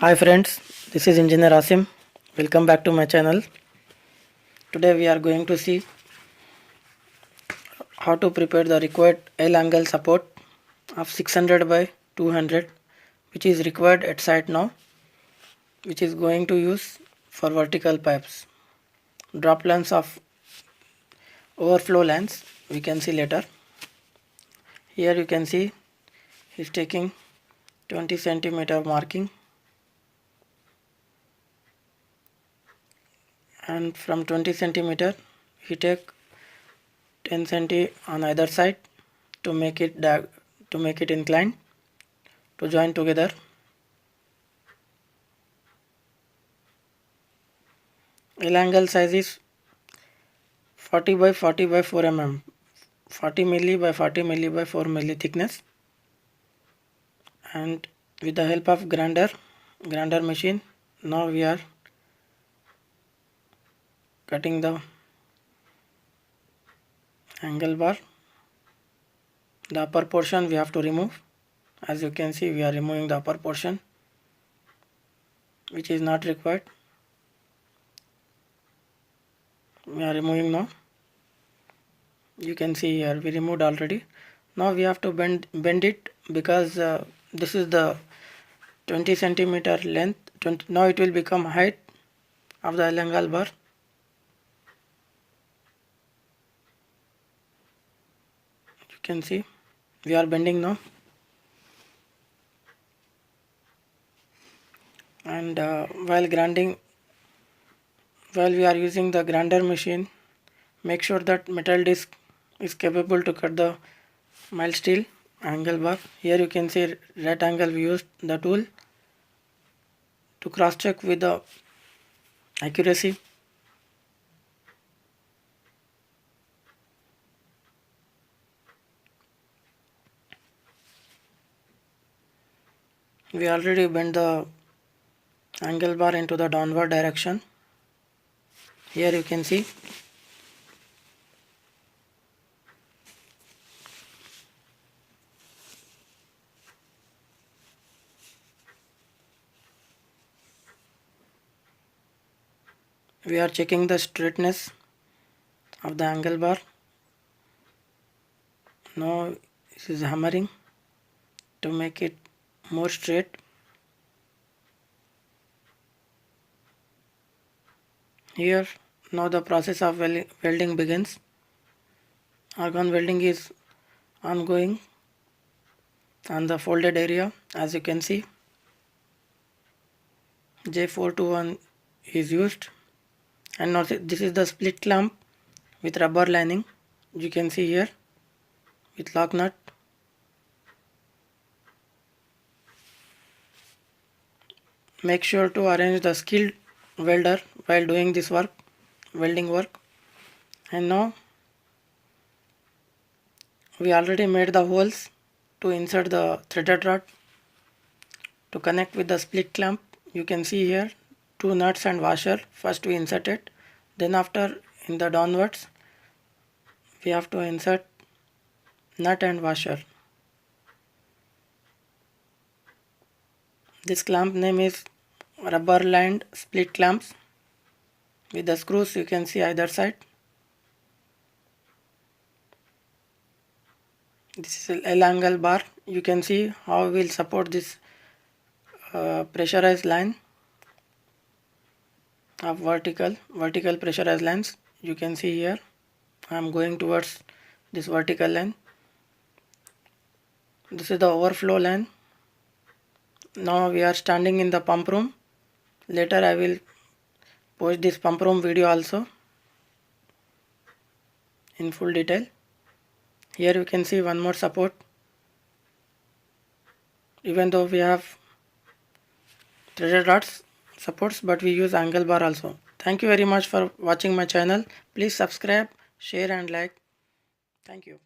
Hi friends, this is Engineer Asim. Welcome back to my channel. Today we are going to see how to prepare the required L angle support of 600 by 200 which is required at site now, which is going to use for vertical pipes. Drop lengths of overflow lengths we can see later. Here you can see he's taking 20 centimeter marking, and from 20 centimeter he take 10 cm on either side to make it inclined to join together. L angle size is 40 by 40 by 4 mm, 40 milli by 40 milli by 4 milli thickness, and with the help of grinder machine now we are cutting the angle bar. The upper portion we have to remove. As you can see, we are removing the upper portion which is not required. We are removing now. You can see here we removed already. Now we have to bend it because this is the 20 centimeter length. Now it will become height of the angle bar. You can see we are bending now, and while we are using the grinder machine, make sure that metal disc is capable to cut the mild steel angle bar. Here you can see right angle we used the tool to cross check with the accuracy. We already bent the angle bar into the downward direction. Here you can see we are checking the straightness of the angle bar. Now this is hammering to make it more straight. Here now the process of welding begins. Argon welding is ongoing on the folded area. As you can see, J421 is used, and now this is the split clamp with rubber lining. You can see here with lock nut. Make sure to arrange the skilled welder while doing this welding work. And now we already made the holes to insert the threaded rod to connect with the split clamp. You can see here 2 nuts and washer. First we insert it, then after in the downwards we have to insert nut and washer. This clamp name is rubber lined split clamps. With the screws you can see either side. This is L angle bar. You can see how we will support this pressurized line of vertical pressurized lines. You can see here I am going towards this vertical line. This is the overflow line. Now we are standing in the pump room. Later I will post this pump room video also in full detail. Here you can see one more support. Even though we have threaded rods supports, but we use angle bar also. Thank you very much for watching my channel. Please subscribe, share and like. Thank you.